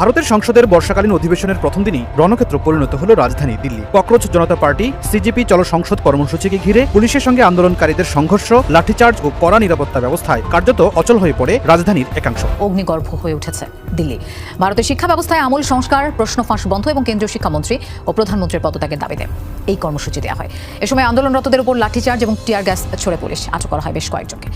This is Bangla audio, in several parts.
ভারতের সংসদের বর্ষাকালীন অধিবেশনের প্রথম দিনই রণক্ষেত্র পরিণত হল রাজধানী দিল্লি। ককরোচ জনতা পার্টি সিজেপি চলো সংসদ কর্মসূচিকে ঘিরে পুলিশের সঙ্গে আন্দোলনকারীদের সংঘর্ষ, লাঠিচার্জ ও কড়া নিরাপত্তা ব্যবস্থায় কার্যত অচল হয়ে পড়ে রাজধানীর একাংশ। অগ্নিগর্ভ হয়ে উঠেছে দিল্লি। ভারতের শিক্ষা ব্যবস্থায় আমূল সংস্কার, প্রশ্ন ফাঁস বন্ধ এবং কেন্দ্রীয় শিক্ষামন্ত্রী ও প্রধানমন্ত্রীর পদত্যাগের দাবিতে এই কর্মসূচি দেওয়া হয়। এ সময় আন্দোলনরতদের উপর লাঠিচার্জ এবং টিয়ার গ্যাস ছড়ে পুলিশ। আটক করা হয় বেশ কয়েকজনকে।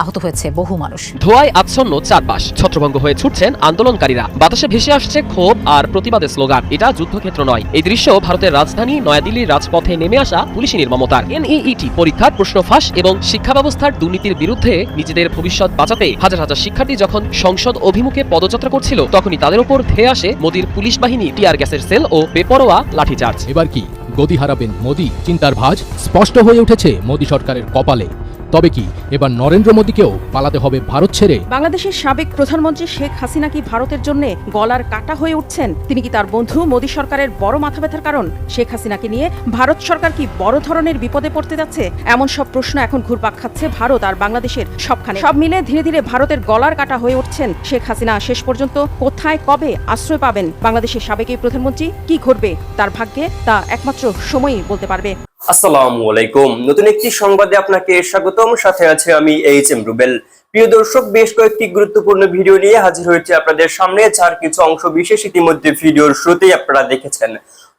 আহত হয়েছে বহু মানুষ। ধোঁয়ায় আচ্ছন্ন চারপাশ, ছত্রভঙ্গ হয়ে ছুটছেন আন্দোলনকারীরা। বাতাসে ভেসে আসছে ক্ষোভ আর প্রতিবাদের স্লোগান। এটা যুদ্ধক্ষেত্র নয়। এই দৃশ্য ভারতের রাজধানী নয়াদিল্লির রাজপথে নেমে আসা পুলিশি নির্মমতার। এনইইটি পরীক্ষার প্রশ্ন ফাঁস এবং শিক্ষা ব্যবস্থার দুর্নীতির বিরুদ্ধে নিজেদের ভবিষ্যৎ বাঁচাতে হাজার হাজার শিক্ষার্থী যখন সংসদ অভিমুখে পদযাত্রা করছিল, তখনই তাদের উপর ধেয়ে আসে মোদির পুলিশ বাহিনী, টিয়ার গ্যাসের সেল ও বেপরোয়া লাঠিচার্জ। এবার কি গদি হারাবেন মোদি? চিন্তার ভাঁজ স্পষ্ট হয়ে উঠেছে মোদি সরকারের কপালে। তবে কি এবার নরেন্দ্র মোদীকেও পালাতে হবে ভারত ছেড়ে? বাংলাদেশের সাবেক প্রধানমন্ত্রী শেখ হাসিনা কি ভারতের জন্য গলার কাটা হয়ে উঠছেন? তিনি কি তার বন্ধু মোদী সরকারের বড় মাথা ব্যথার কারণ? শেখ হাসিনাকে নিয়ে ভারত সরকার কি বড় ধরনের বিপদে পড়তে যাচ্ছে? এমন সব প্রশ্ন এখন ঘুরপাক খাচ্ছে ভারত আর বাংলাদেশের সবখানে। সব মিলে ধীরে ধীরে ভারতের গলার কাটা হয়ে উঠছেন শেখ হাসিনা। শেষ পর্যন্ত কোথায় কবে আশ্রয় পাবেন বাংলাদেশের সাবেক এই প্রধানমন্ত্রী? কি ঘটবে তার ভাগ্যে তা একমাত্র সময়ই বলতে পারবে। আসসালামু আলাইকুম। নতুন একটি সংবাদে আপনাকে স্বাগতম। সাথে আছে আমি এইচ.এম. রুবেল। প্রিয় দর্শক, বেশ কয়েকটি গুরুত্বপূর্ণ ভিডিও নিয়ে হাজির হয়েছে আপনাদের সামনে, যার কিছু অংশ বিশেষ ইতিমধ্যে ভিডিওর শুরুতেই আপনারা দেখেছেন।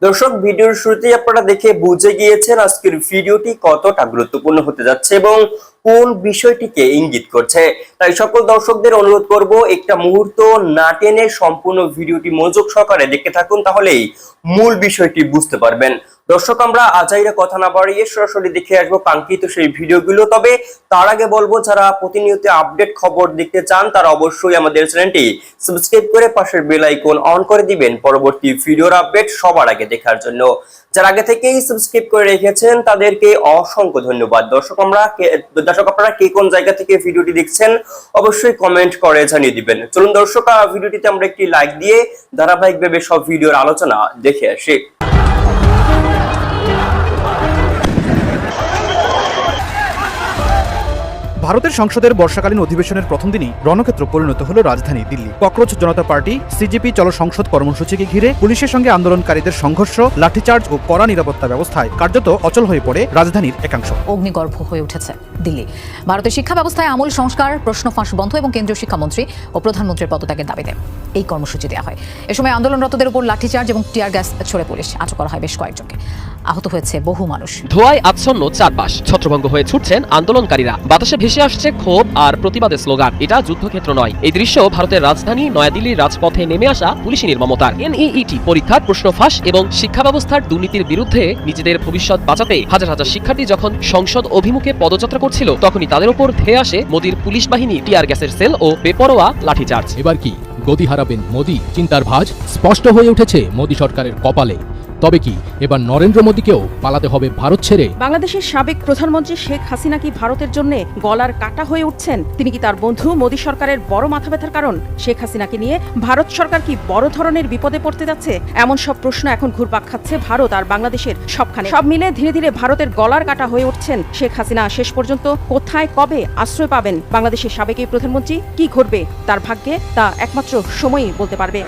দর্শক, ভিডিওর শুরুতেই আপনারা দেখে বুঝে গিয়েছেন আজকের ভিডিওটি কতটা গুরুত্বপূর্ণ হতে যাচ্ছে এবং কোন বিষয়টিকে ইঙ্গিত করছে। তাই সকল দর্শকদের অনুরোধ করব, একটা মুহূর্ত না টেনে সম্পূর্ণ ভিডিওটি মনোযোগ সহকারে দেখতে থাকুন, তাহলেই মূল বিষয়টি বুঝতে পারবেন। দর্শক, আমরা আজাইরা কথা না বাড়িয়ে সরাসরি দেখে আসবো কাঙ্ক্ষিত সেই ভিডিওগুলো। তবে তার আগে বলবো, যারা প্রতিনিয়ত আপডেট খবর দেখতে চান তারা অবশ্যই আমাদের চ্যানেলটি সাবস্ক্রাইব করে পাশের বেল আইকন অন করে দিবেন পরবর্তী ভিডিওর আপডেট সবার আগে দেখার জন্য। যারা আগে থেকেই সাবস্ক্রাইব করে রেখেছেন তাদেরকে অসংখ্য ধন্যবাদ। দর্শক, আপনারা কে কোন জায়গা থেকে ভিডিওটি দেখছেন অবশ্যই কমেন্ট করে জানিয়ে দিবেন। চলুন দর্শক, ভিডিওটিতে আমরা একটি লাইক দিয়ে ধারাবাহিকভাবে সব ভিডিওর আলোচনা দেখে আসি। ভারতের সংসদের বর্ষাকালীন অধিবেশনের প্রথম দিনই রণক্ষেত্র পরিণত হল রাজধানী দিল্লি। ককরোচ জনতা পার্টি সিজেপি চলো সংসদ কর্মসূচিকে ঘিরে পুলিশের সঙ্গে আন্দোলনকারীদের সংঘর্ষ, লাঠিচার্জ ও কড়া নিরাপত্তা ব্যবস্থায় কার্যত অচল হয়ে পড়ে রাজধানীর একাংশ। অগ্নিগর্ভ হয়ে উঠেছে দিল্লি। ভারতের শিক্ষা ব্যবস্থায় আমূল সংস্কার, প্রশ্ন ফাঁস বন্ধ এবং কেন্দ্রীয় শিক্ষামন্ত্রী ও প্রধানমন্ত্রীর পদত্যাগের দাবিতে এই কর্মসূচি দেওয়া হয়। এ সময় আন্দোলনরতদের উপর লাঠিচার্জ এবং টিয়ার গ্যাস ছড়ে পুলিশ। আটক করা হয় বেশ কয়েকজনকে। আহত হয়েছে বহু মানুষ। ধোঁয়ায় আচ্ছন্ন চারপাশ, ছত্রভঙ্গ হয়ে ছুটছেন আন্দোলনকারীরা। বাতাসে ভেসে আসছে ক্ষোভ আর প্রতিবাদের স্লোগান। এটা যুদ্ধক্ষেত্র নয়। এই দৃশ্য ভারতের রাজধানী নয়াদিল্লির রাজপথে নেমে আসা পুলিশি নির্মমতার। এনইইটি পরীক্ষার প্রশ্ন ফাঁস এবং শিক্ষা ব্যবস্থার দুর্নীতির বিরুদ্ধে নিজেদের ভবিষ্যৎ বাঁচাতে হাজার হাজার শিক্ষার্থী যখন সংসদ অভিমুখে পদযাত্রা করছিল, তখনই তাদের উপর ধেয়ে আসে মোদির পুলিশ বাহিনী, টিয়ার গ্যাসের সেল ও বেপরোয়া লাঠিচার্জ। এবার কি গদি হারাবেন মোদি? চিন্তার ভাঁজ স্পষ্ট হয়ে উঠেছে মোদি সরকারের কপালে। তবে কি এবার নরেন্দ্র মোদীকেও পালাতে হবে ভারত ছেড়ে? বাংলাদেশের সাবেক প্রধানমন্ত্রী শেখ হাসিনা কি ভারতের জন্য গলার কাটা হয়ে উঠছেন? তিনি কি তার বন্ধু মোদী সরকারের বড় মাথা ব্যথার কারণ? শেখ হাসিনাকে নিয়ে ভারত সরকার কি বড় ধরনের বিপদে পড়তে যাচ্ছে? এমন সব প্রশ্ন এখন ঘুরপাক খাচ্ছে ভারত আর বাংলাদেশের সবখানে। সব মিলে ধীরে ধীরে ভারতের গলার কাটা হয়ে উঠছেন শেখ হাসিনা। শেষ পর্যন্ত কোথায় কবে আশ্রয় পাবেন বাংলাদেশের সাবেক এই প্রধানমন্ত্রী? কি ঘটবে তার ভাগ্যে তা একমাত্র সময়ই বলতে পারবে।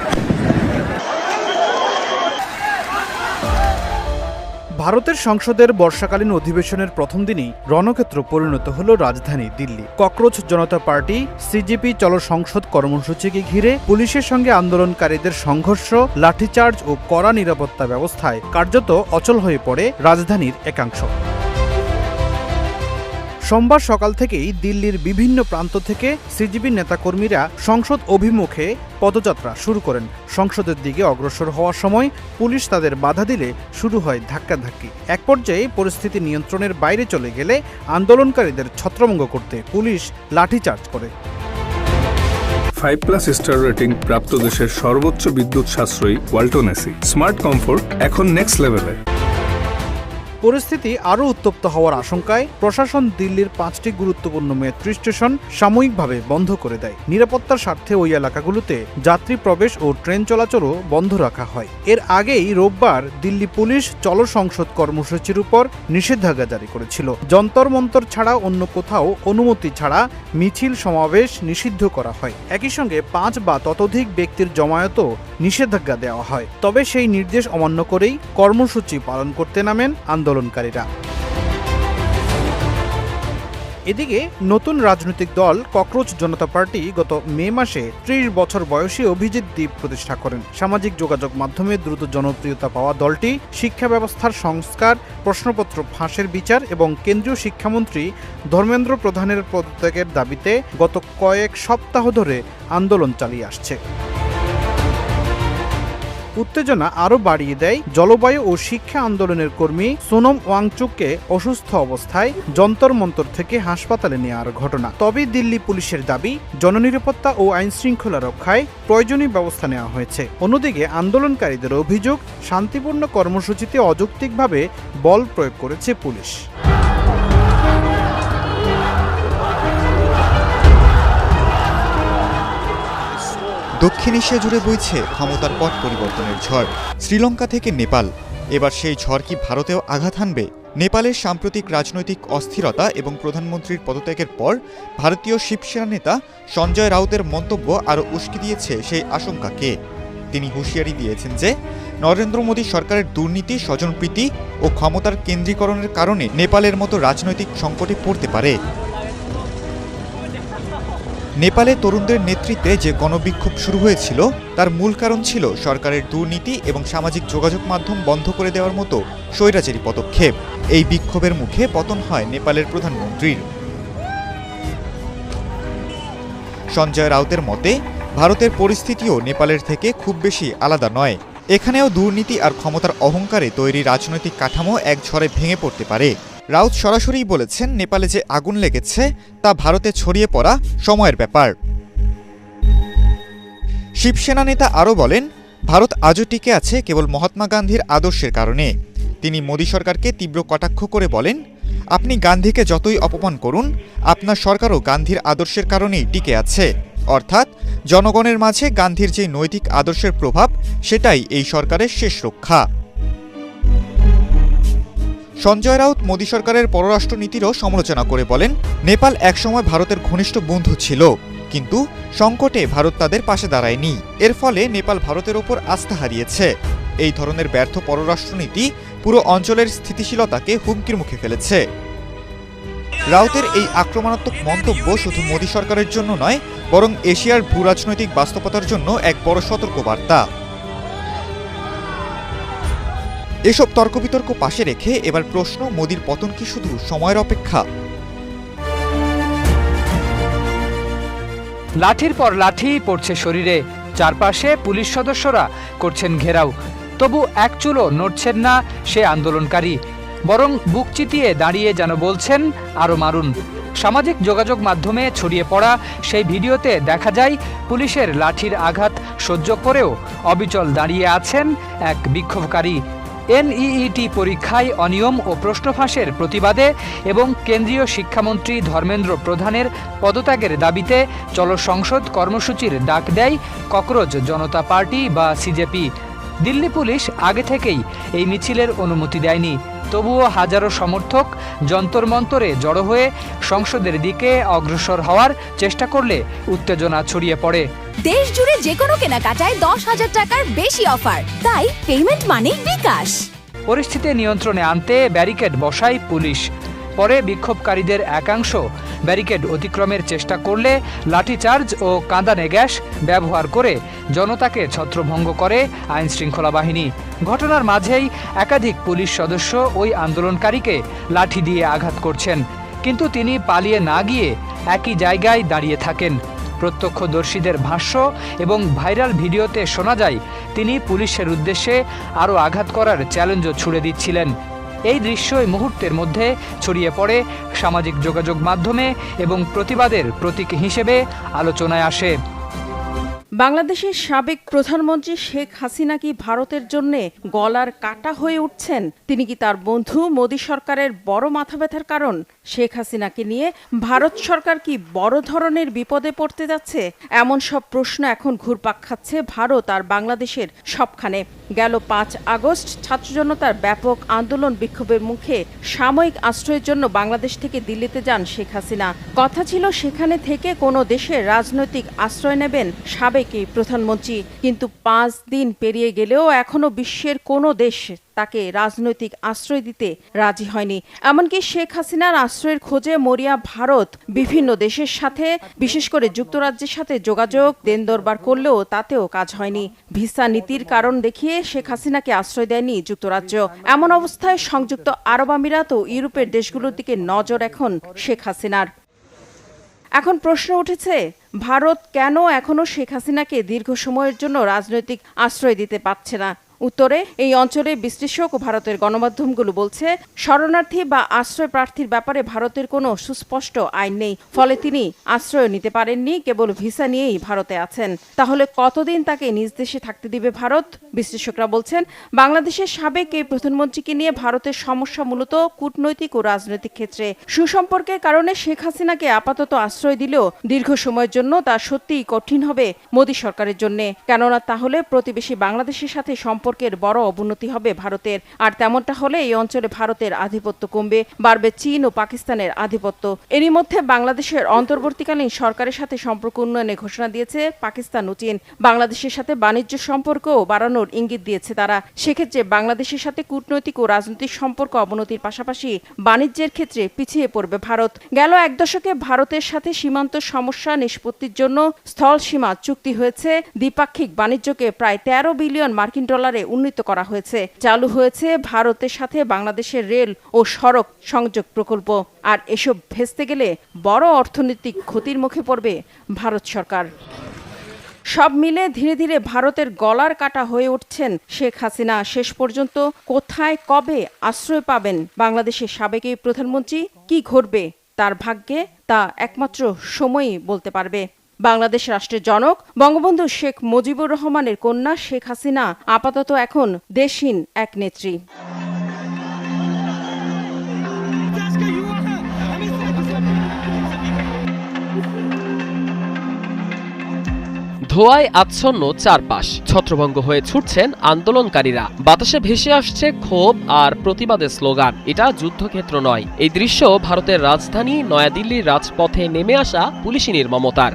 ভারতের সংসদের বর্ষাকালীন অধিবেশনের প্রথম দিনই রণক্ষেত্র পরিণত হল রাজধানী দিল্লি। ককরোচ জনতা পার্টি সিজেপি চলো সংসদ কর্মসূচিকে ঘিরে পুলিশের সঙ্গে আন্দোলনকারীদের সংঘর্ষ, লাঠিচার্জ ও কড়া নিরাপত্তা ব্যবস্থায় কার্যত অচল হয়ে পড়ে রাজধানীর একাংশ। সোমবার সকাল থেকেই দিল্লির বিভিন্ন প্রান্ত থেকে সিজেপির নেতাকর্মীরা সংসদ অভিমুখে পদযাত্রা শুরু করেন। সংসদের দিকে অগ্রসর হওয়ার সময় পুলিশ তাদের বাধা দিলে শুরু হয় ধাক্কাধাক্কি। এক পর্যায়ে পরিস্থিতি নিয়ন্ত্রণের বাইরে চলে গেলে আন্দোলনকারীদের ছত্রভঙ্গ করতে পুলিশ লাঠিচার্জ করে। 5+ স্টার রেটিং প্রাপ্ত দেশের সর্বোচ্চ বিদ্যুৎ সাশ্রয়ী ওয়ালটন এসি। স্মার্ট কমফোর্ট এখন নেক্সট লেভেলে। পরিস্থিতি আরও উত্তপ্ত হওয়ার আশঙ্কায় প্রশাসন দিল্লির 5টি গুরুত্বপূর্ণ মেট্রো স্টেশন সাময়িকভাবে বন্ধ করে দেয়। নিরাপত্তার স্বার্থে ওই এলাকাগুলোতে যাত্রী প্রবেশ ও ট্রেন চলাচলও বন্ধ রাখা হয়। এর আগেই রোববার দিল্লি পুলিশ জনসংসদ কর্মসূচির উপর নিষেধাজ্ঞা জারি করেছিল। যন্তর মন্তর ছাড়া অন্য কোথাও অনুমতি ছাড়া মিছিল সমাবেশ নিষিদ্ধ করা হয়। একই সঙ্গে 5 বা ততোধিক ব্যক্তির জমায়েতও নিষেধাজ্ঞা দেওয়া হয়। তবে সেই নির্দেশ অমান্য করেই কর্মসূচি পালন করতে নামেন আন্দোলনকারীরা। এদিকে নতুন রাজনৈতিক দল ককরোচ জনতা পার্টি গত মে মাসে 30 বছর বয়সী অভিজিৎ দীপ প্রতিষ্ঠা করেন। সামাজিক যোগাযোগ মাধ্যমে দ্রুত জনপ্রিয়তা পাওয়া দলটি শিক্ষা ব্যবস্থার সংস্কার, প্রশ্নপত্র ফাঁসের বিচার এবং কেন্দ্রীয় শিক্ষামন্ত্রী ধর্মেন্দ্র প্রধানের পদত্যাগের দাবিতে গত কয়েক সপ্তাহ ধরে আন্দোলন চালিয়ে আসছে। উত্তেজনা আরও বাড়িয়ে দেয় জলবায়ু ও শিক্ষা আন্দোলনের কর্মী সোনম ওয়াংচুককে অসুস্থ অবস্থায় যন্তর মন্তর থেকে হাসপাতালে নেওয়ার ঘটনা। তবে দিল্লি পুলিশের দাবি, জননিরাপত্তা ও আইনশৃঙ্খলা রক্ষায় প্রয়োজনীয় ব্যবস্থা নেওয়া হয়েছে। অন্যদিকে আন্দোলনকারীদের অভিযোগ, শান্তিপূর্ণ কর্মসূচিতে অযৌক্তিকভাবে বল প্রয়োগ করেছে পুলিশ। দক্ষিণ এশিয়া জুড়ে বইছে ক্ষমতার পট পরিবর্তনের ঝড়। শ্রীলঙ্কা থেকে নেপাল, এবার সেই ঝড় কি ভারতেও আঘাত হানবে? নেপালের সাম্প্রতিক রাজনৈতিক অস্থিরতা এবং প্রধানমন্ত্রীর পদত্যাগের পর ভারতীয় শিবসেনা নেতা সঞ্জয় রাউতের মন্তব্য আরও উস্কে দিয়েছে সেই আশঙ্কাকে। তিনি হুঁশিয়ারি দিয়েছেন যে নরেন্দ্র মোদী সরকারের দুর্নীতি, স্বজনপ্রীতি ও ক্ষমতার কেন্দ্রীকরণের কারণে নেপালের মতো রাজনৈতিক সংকটে পড়তে পারে। নেপালে তরুণদের নেতৃত্বে যে গণবিক্ষোভ শুরু হয়েছিল তার মূল কারণ ছিল সরকারের দুর্নীতি এবং সামাজিক যোগাযোগ মাধ্যম বন্ধ করে দেওয়ার মতো স্বৈরাচারী পদক্ষেপ। এই বিক্ষোভের মুখে পতন হয় নেপালের প্রধানমন্ত্রীর। সঞ্জয় রাউতের মতে ভারতের পরিস্থিতিও নেপালের থেকে খুব বেশি আলাদা নয়। এখানেও দুর্নীতি আর ক্ষমতার অহংকারে তৈরি রাজনৈতিক কাঠামো এক ঝড়ে ভেঙে পড়তে পারে। রাউত সরাসরি বলেছেন, নেপালে যে আগুন লেগেছে তা ভারতে ছড়িয়ে পড়া সময়ের ব্যাপার। শিবসেনা নেতা আরও বলেন, ভারত আজও টিকে আছে কেবল মহাত্মা গান্ধীর আদর্শের কারণে। তিনি মোদী সরকারকে তীব্র কটাক্ষ করে বলেন, আপনি গান্ধীকে যতই অপমান করুন, আপনার সরকারও গান্ধীর আদর্শের কারণেই টিকে আছে। অর্থাৎ জনগণের মাঝে গান্ধীর যে নৈতিক আদর্শের প্রভাব, সেটাই এই সরকারের শেষ রক্ষা। সঞ্জয় রাউত মোদী সরকারের পররাষ্ট্রনীতিরও সমালোচনা করে বলেন, নেপাল একসময় ভারতের ঘনিষ্ঠ বন্ধু ছিল, কিন্তু সংকটে ভারত তাদের পাশে দাঁড়ায়নি। এর ফলে নেপাল ভারতের ওপর আস্থা হারিয়েছে। এই ধরনের ব্যর্থ পররাষ্ট্রনীতি পুরো অঞ্চলের স্থিতিশীলতাকে হুমকির মুখে ফেলেছে। রাউতের এই আক্রমণাত্মক মন্তব্য শুধু মোদী সরকারের জন্য নয়, বরং এশিয়ার ভূরাজনৈতিক বাস্তবতার জন্য এক বড় সতর্কবার্তা। এসব তর্ক বিতর্ক পাশে রেখে এবার প্রশ্ন, মোদীর পতন কি শুধু সময়ের অপেক্ষা? লাঠির পর লাঠি পড়ছে শরীরে, চারপাশে পুলিশ সদস্যরা করছেন ঘেরাও, তবু এক চুলও নড়ছেন না সে আন্দোলনকারী, বরং বুক চিতিয়ে দাঁড়িয়ে যেন বলছেন, আরও মারুন। সামাজিক যোগাযোগ মাধ্যমে ছড়িয়ে পড়া সেই ভিডিওতে দেখা যায় পুলিশের লাঠির আঘাত সহ্য করেও অবিচল দাঁড়িয়ে আছেন এক বিক্ষোভকারী। এনইইটি পরীক্ষায় অনিয়ম ও প্রশ্ন ফাঁসের প্রতিবাদে এবং কেন্দ্রীয় শিক্ষামন্ত্রী ধর্মেন্দ্র প্রধানের পদত্যাগের দাবিতে চলো সংসদ কর্মসূচির ডাক দেয় ককরোচ জনতা পার্টি বা সিজেপি। দিল্লি পুলিশ আগে থেকেই এই মিছিলের অনুমতি দেয়নি, তবুও হাজারো সমর্থক যন্তর মন্তরে জড়ো হয়ে সংসদের দিকে অগ্রসর হওয়ার চেষ্টা করলে উত্তেজনা ছড়িয়ে পড়ে। দেশ জুড়ে যে কোনো কেনাকাটায় 10,000 টাকার বেশি অফার, তাই পেমেন্ট মানেই বিকাশ। পরিস্থিতি নিয়ন্ত্রণে আনতে ব্যারিকেড বসায় পুলিশ। পরে বিক্ষোভকারীদের একাংশ ব্যারিকেড অতিক্রমের চেষ্টা করলে লাঠিচার্জ ও কাঁদানে গ্যাস ব্যবহার করে জনতাকে ছত্রভঙ্গ করে আইনশৃঙ্খলা বাহিনী। ঘটনার মাঝেই একাধিক পুলিশ সদস্য ওই আন্দোলনকারীকে লাঠি দিয়ে আঘাত করছেন, কিন্তু তিনি পালিয়ে না গিয়ে একই জায়গায় দাঁড়িয়ে থাকেন। প্রত্যক্ষদর্শীদের ভাষ্য এবং ভাইরাল ভিডিওতে শোনা যায় তিনি পুলিশের উদ্দেশ্যে আরও আঘাত করার চ্যালেঞ্জও ছুড়ে দিচ্ছিলেন। এই দৃশ্যই মুহূর্তের মধ্যে ছড়িয়ে পড়ে সামাজিক যোগাযোগ মাধ্যমে এবং প্রতিবাদের প্রতীক হিসেবে আলোচনায় আসে। বাংলাদেশের সাবেক প্রধানমন্ত্রী শেখ হাসিনা কি ভারতের জন্য গলার কাটা হয়ে উঠছেন? তিনি কি তার বন্ধু মোদী সরকারের বড় মাথা ব্যথার কারণ? শেখ হাসিনাকে নিয়ে ভারত সরকার কি বড় ধরনের বিপদে পড়তে যাচ্ছে? এমন সব প্রশ্ন এখন ঘুরপাক খাচ্ছে ভারত আর বাংলাদেশের সবখানে। গেল 5 আগস্ট ছাত্র জনতার ব্যাপক আন্দোলন বিক্ষোভের মুখে সাময়িক আশ্রয়ের জন্য বাংলাদেশ থেকে দিল্লিতে যান শেখ হাসিনা। কথা ছিল সেখানে থেকে কোনো দেশের রাজনৈতিক আশ্রয় নেবেন সাবেক এই প্রধানমন্ত্রী, কিন্তু 5 দিন পেরিয়ে গেলেও এখনো বিশ্বের কোনো দেশ তাকে রাজনৈতিক আশ্রয় দিতে রাজি হয়নি। এমনকি শেখ হাসিনার আশ্রয়ের খোঁজে মরিয়া ভারত বিভিন্ন দেশের সাথে, বিশেষ করে যুক্তরাজ্যের সাথে যোগাযোগ দেন দরবার করলেও তাতেও কাজ হয়নি। ভিসা নীতির কারণ দেখিয়ে শেখ হাসিনাকে আশ্রয় দেয়নি যুক্তরাজ্য। এমন অবস্থায় সংযুক্ত আরব আমিরাত ও ইউরোপের দেশগুলোর দিকে নজর এখন শেখ হাসিনার। এখন প্রশ্ন উঠেছে, ভারত কেন এখনো শেখ হাসিনাকে দীর্ঘ সময়ের জন্য রাজনৈতিক আশ্রয় দিতে পারছে না? উত্তরে এই অঞ্চলের বিশ্লেষক ও ভারতের গণমাধ্যমগুলো বলছে, শরণার্থী বা আশ্রয় প্রার্থীর ব্যাপারে ভারতের কোনো সুস্পষ্ট আইন নেই, ফলে তিনি আশ্রয় নিতে পারেননি, কেবল ভিসা নিয়েই ভারতে আছেন। তাহলে কতদিন তাকে নিজ দেশে থাকতে দিবে ভারত? বিশ্লেষকরা বলছেন, বাংলাদেশের সাবেক এই প্রধানমন্ত্রীকে নিয়ে ভারতের সমস্যা মূলত কূটনৈতিক ও রাজনৈতিক ক্ষেত্রে। সুসম্পর্কের কারণে শেখ হাসিনাকে আপাতত আশ্রয় দিলেও দীর্ঘ সময়ের জন্য তা সত্যিই কঠিন হবে মোদী সরকারের জন্য। কেননা তাহলে প্রতিবেশী বাংলাদেশের সাথে সম্পর্কের বড় অবনতি হবে ভারতের। আর তেমনটা হলে এই অঞ্চলে ভারতের আধিপত্য কমবে, বাড়বে চীন ও পাকিস্তানের আধিপত্য। এরই মধ্যে বাংলাদেশের অন্তর্বর্তীকালীন সরকারের সাথে সম্পর্ক উন্নয়নের ঘোষণা দিয়েছে পাকিস্তান ও চীন। বাংলাদেশের সাথে বাণিজ্য সম্পর্কও বাড়ানোর ইঙ্গিত দিয়েছে তারা। সেক্ষেত্রে বাংলাদেশের সাথে কূটনৈতিক ও রাজনৈতিক সম্পর্ক অবনতির পাশাপাশি বাণিজ্যের ক্ষেত্রে পিছিয়ে পড়বে ভারত। গেল 1 দশকে ভারতের সাথে সীমান্ত সমস্যা নিষ্পত্তির জন্য স্থল সীমা চুক্তি হয়েছে। দ্বিপাক্ষিক বাণিজ্যকে প্রায় 13 বিলিয়ন মার্কিন ডলারে উন্নীত করা হয়েছে। চালু হয়েছে ভারতের সাথে বাংলাদেশের রেল ও সড়ক সংযোগ প্রকল্প। আর এসব ভেস্তে গেলে বড় অর্থনৈতিক ক্ষতির মুখে পড়বে ভারত সরকার। সব মিলে ধীরে ধীরে ভারতের গলার কাটা হয়ে উঠছেন শেখ হাসিনা। শেষ পর্যন্ত কোথায় কবে আশ্রয় পাবেন বাংলাদেশের সাবেক এই প্রধানমন্ত্রী? কি ঘটবে তার ভাগ্যে তা একমাত্র সময়ই বলতে পারবে। বাংলাদেশ রাষ্ট্রের জনক বঙ্গবন্ধু শেখ মুজিবুর রহমানের কন্যা শেখ হাসিনা আপাতত এখন দেশহীন এক নেত্রী। ধোঁয়ায় আচ্ছন্ন চারপাশ, ছত্রভঙ্গ হয়ে ছুটছেন আন্দোলনকারীরা। বাতাসে ভেসে আসছে ক্ষোভ আর প্রতিবাদের স্লোগান। এটা যুদ্ধক্ষেত্র নয়, এই দৃশ্য ভারতের রাজধানী নয়াদিল্লির রাজপথে নেমে আসা পুলিশি নির্মমতার।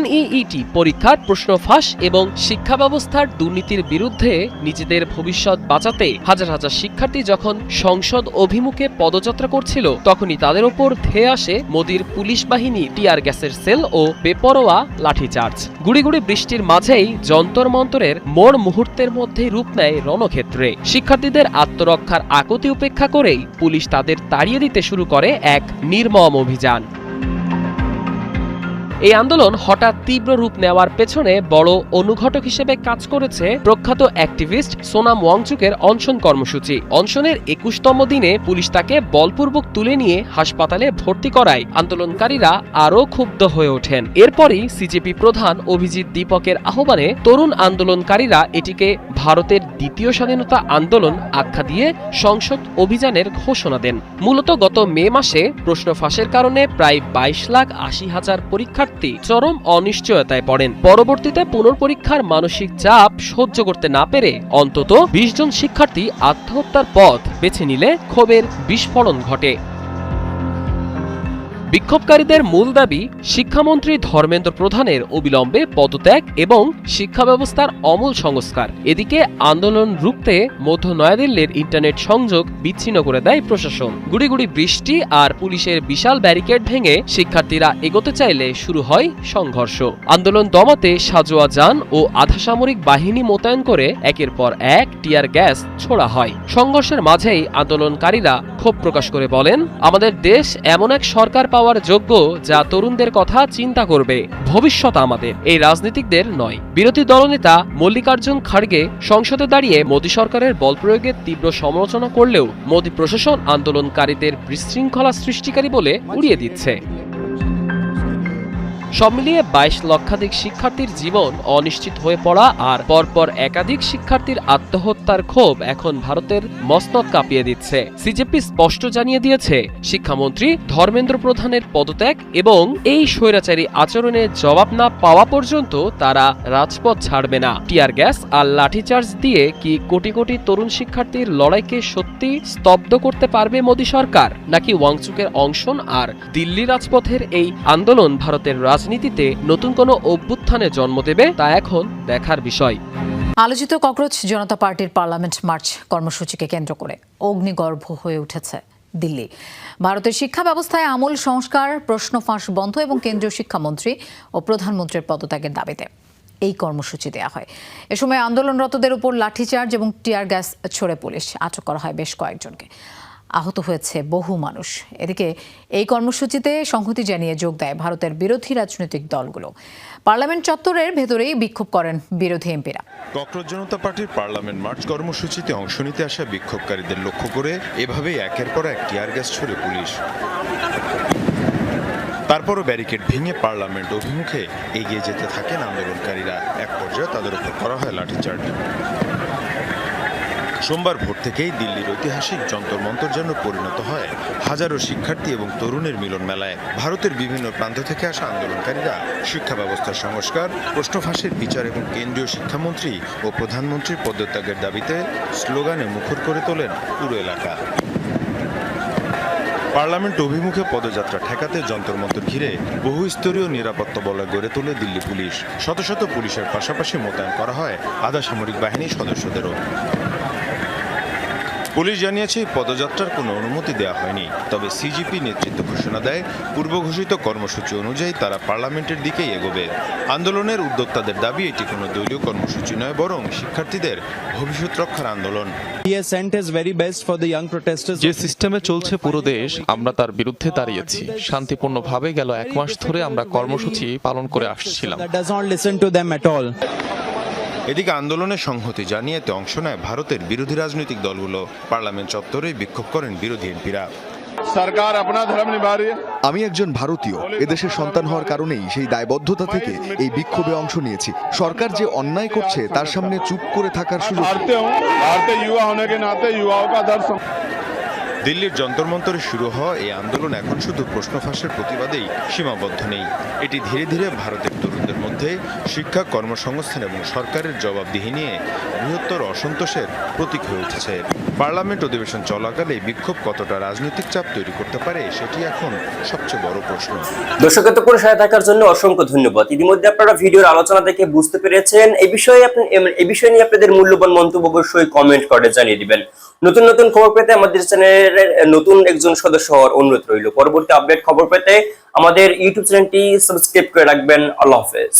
NEET পরীক্ষার প্রশ্ন ফাঁস এবং শিক্ষা ব্যবস্থার দুর্নীতির বিরুদ্ধে নিজেদের ভবিষ্যৎ বাঁচাতে হাজার হাজার শিক্ষার্থী যখন সংসদ অভিমুখে পদযাত্রা করছিল, তখনই তাদের ওপর ধেয়ে আসে মোদির পুলিশ বাহিনী, টিয়ার গ্যাসের সেল ও বেপরোয়া লাঠিচার্জ। গুড়ি গুড়ি বৃষ্টির মাঝেই যন্তর মন্তরের মোড় মুহূর্তের মধ্যে রূপ নেয় রণক্ষেত্রে। শিক্ষার্থীদের আত্মরক্ষার আকুতি উপেক্ষা করেই পুলিশ তাদের তাড়িয়ে দিতে শুরু করে এক নির্মম অভিযান। এই আন্দোলন হঠাৎ তীব্র রূপ নেওয়ার পেছনে বড় অনুঘটক হিসেবে কাজ করেছে প্রখ্যাত অ্যাক্টিভিস্ট সোনাম ওয়াংচুকের অনশন কর্মসূচি। অনশনের 21তম দিনে পুলিশ তাকে বলপূর্বক তুলে নিয়ে হাসপাতালে ভর্তি করায় আন্দোলনকারীরা আরও ক্ষুব্ধ হয়ে ওঠেন। এরপরই সিজেপি প্রধান অভিজিৎ দীপকের আহ্বানে তরুণ আন্দোলনকারীরা এটিকে ভারতের দ্বিতীয় স্বাধীনতা আন্দোলন আখ্যা দিয়ে সংসদ অভিযানের ঘোষণা দেন। মূলত গত মে মাসে প্রশ্ন ফাঁসের কারণে প্রায় 22,80,000 পরীক্ষার্থী চরম অনিশ্চয়তায় পড়েন। পরবর্তীতে পুনর্পরীক্ষার মানসিক চাপ সহ্য করতে না পেরে অন্তত 20 জন শিক্ষার্থী আত্মহত্যার পথ বেছে নিলে ক্ষোভের বিস্ফোরণ ঘটে। বিক্ষোভকারীদের মূল দাবি শিক্ষামন্ত্রী ধর্মেন্দ্র প্রধানের অবিলম্বে পদত্যাগ এবং শিক্ষা ব্যবস্থার আমূল সংস্কার। এদিকে আন্দোলন রুখতে মধ্য নয়াদিল্লির ইন্টারনেট সংযোগ বিচ্ছিন্ন করে দেয় প্রশাসন। গুড়ি গুড়ি বৃষ্টি আর পুলিশের বিশাল ব্যারিকেড ভেঙে শিক্ষার্থীরা এগোতে চাইলে শুরু হয় সংঘর্ষ। আন্দোলন দমাতে সাজোয়া যান ও আধাসামরিক বাহিনী মোতায়েন করে একের পর এক টিয়ার গ্যাস ছোড়া হয়। সংঘর্ষের মাঝেই আন্দোলনকারীরা ক্ষোভ প্রকাশ করে বলেন, আমাদের দেশ এমন এক সরকার পাওয়ার যোগ্য যা তরুণদের কথা চিন্তা করবে, ভবিষ্যৎ আমাদের, এই রাজনীতিকদের নয়। বিরোধী দলনেতা মল্লিকার্জুন খাড়গে সংসদে দাঁড়িয়ে মোদী সরকারের বল প্রয়োগের তীব্র সমালোচনা করলেও মোদী প্রশাসন আন্দোলনকারীদের বিশৃঙ্খলা সৃষ্টিকারী বলে উড়িয়ে দিচ্ছে। সব মিলিয়ে 22 লক্ষাধিক শিক্ষার্থীর জীবন অনিশ্চিত হয়ে পড়া আর পরপর একাধিক শিক্ষার্থীর আত্মহত্যার ক্ষোভ এখন ভারতের মসনদ কাঁপিয়ে দিচ্ছে। সিজেপি স্পষ্ট জানিয়ে দিয়েছে, শিক্ষামন্ত্রী ধর্মেন্দ্র প্রধানের পদত্যাগ এবং এই স্বৈরাচারী আচরণের জবাব না পাওয়া পর্যন্ত তারা রাজপথ ছাড়বে না। টিয়ার গ্যাস আর লাঠিচার্জ দিয়ে কি কোটি কোটি তরুণ শিক্ষার্থীর লড়াইকে সত্যি স্তব্ধ করতে পারবে মোদী সরকার, নাকি ওয়াংচুকের অংশন আর দিল্লি রাজপথের এই আন্দোলন ভারতের রাজনীতিতে নতুন কোনো অভ্যুত্থানে জন্ম দেবে, তা এখন দেখার বিষয়। আলোচিত ককরোচ জনতা পার্টির পার্লামেন্ট মার্চ কর্মসূচিকে কেন্দ্র করে অগ্নিগর্ভ হয়ে উঠেছে দিল্লি। ভারতের শিক্ষা ব্যবস্থায় আমূল সংস্কার, প্রশ্ন ফাঁস বন্ধ এবং কেন্দ্রীয় শিক্ষামন্ত্রী ও প্রধানমন্ত্রীর পদত্যাগের দাবিতে এই কর্মসূচি দেওয়া হয়। এ সময় আন্দোলনরতদের উপর লাঠিচার্জ এবং টিয়ার গ্যাস ছোড়ে পুলিশ। আটক করা হয় বেশ কয়েকজনকে। আহত হয়েছে বহু মানুষ। এদিকে এই কর্মসূচিতে সংহতি জানিয়ে যোগ দেয় ভারতের বিরোধী রাজনৈতিক দলগুলো। পার্লামেন্ট চত্বরের ভেতরেই বিক্ষোভ করেন বিরোধী এমপিরা। ককরোচ জনতা পার্টির পার্লামেন্ট মার্চ কর্মসূচিতে অংশ নিতে আসা বিক্ষোভকারীদের লক্ষ্য করে এভাবেই একের পর এক টিয়ার গ্যাস ছুড়ে পুলিশ। তারপরও ব্যারিকেড ভেঙে পার্লামেন্ট অভিমুখে এগিয়ে যেতে থাকেন আন্দোলনকারীরা। এক পর্যায়ে তাদের উপর করা হয় লাঠিচার্জ। সোমবার ভোর থেকেই দিল্লির ঐতিহাসিক যন্তর মন্তর যেন পরিণত হয় হাজারো শিক্ষার্থী এবং তরুণের মিলন মেলায়। ভারতের বিভিন্ন প্রান্ত থেকে আসা আন্দোলনকারীরা শিক্ষা ব্যবস্থার সংস্কার, প্রশ্ন ফাঁসের বিচার এবং কেন্দ্রীয় শিক্ষামন্ত্রী ও প্রধানমন্ত্রীর পদত্যাগের দাবিতে স্লোগানে মুখর করে তোলেন পুরো এলাকা। পার্লামেন্ট অভিমুখে পদযাত্রা ঠেকাতে যন্তর মন্তর ঘিরে বহু স্তরীয় নিরাপত্তা বলয় গড়ে তোলে দিল্লি পুলিশ। শত শত পুলিশের পাশাপাশি মোতায়েন করা হয় আধা সামরিক বাহিনীর সদস্যদেরও। পুলিশ জানিয়েছে পদযাত্রার কোনো অনুমতি দেওয়া হয়নি, তবে সিজিপি নেতৃত্ব ঘোষণা দেয় পূর্ব ঘোষিত কর্মসূচি অনুযায়ী তারা পার্লামেন্টের দিকেই এগোবে। আন্দোলনের উদ্যোক্তাদের দাবি এটি কোনো দলীয় কর্মসূচি নয়, বরং শিক্ষার্থীদের ভবিষ্যৎ রক্ষার আন্দোলন। যে সিস্টেমে চলছে পুরো দেশ, আমরা তার বিরুদ্ধে দাঁড়িয়েছি। শান্তিপূর্ণভাবে গেল 1 মাস ধরে আমরা কর্মসূচি পালন করে আসছিলাম। এদিকে আন্দোলনের সংহতি জানিয়ে এতে অংশ নেয় ভারতের বিরোধী রাজনৈতিক দলগুলো। পার্লামেন্ট চত্বরে বিক্ষোভ করেন বিরোধী এমপিরা। সরকার আপনা ধর্ম নিভা রহি হ্যায়। আমি একজন ভারতীয়, এদেশের সন্তান হওয়ার কারণেই সেই দায়বদ্ধতা থেকে এই বিক্ষোভে অংশ নিয়েছি। সরকার যে অন্যায় করছে তার সামনে চুপ করে থাকার সুযোগ। দিল্লির যন্তর মন্তরে শুরু হওয়া এই আন্দোলন এখন শুধু প্রশ্ন ফাঁসের প্রতিবাদেই সীমাবদ্ধ নেই। এটি ধীরে ধীরে ভারতের তরুণদের মধ্যে শিক্ষা, কর্মসংস্থান এবং সরকারের জবাবদিহি নিয়ে বৃহত্তর অসন্তোষের প্রতীক হয়ে উঠেছে। পার্লামেন্ট অধিবেশন চলাকালে বিক্ষোভ কতটা রাজনৈতিক চাপ তৈরি করতে পারে সেটি এখন সবচেয়ে বড় প্রশ্ন। দর্শক এতক্ষণ সাথে থাকার জন্য অসংখ্য ধন্যবাদ। ইতিমধ্যে আপনারা ভিডিওর আলোচনা দেখে বুঝতে পেরেছেন এই বিষয় নিয়ে আপনাদের মূল্যবান মন্তব্য অবশ্যই কমেন্ট করে জানিয়ে দিবেন। নতুন নতুন খবর পেতে আমাদের চ্যানেলের নতুন একজন সদস্য হওয়ার অনুরোধ রইল। পরবর্তী আপডেট খবর পেতে আমাদের ইউটিউব চ্যানেলটি সাবস্ক্রাইব করে রাখবেন। আল্লাহ হাফেজ।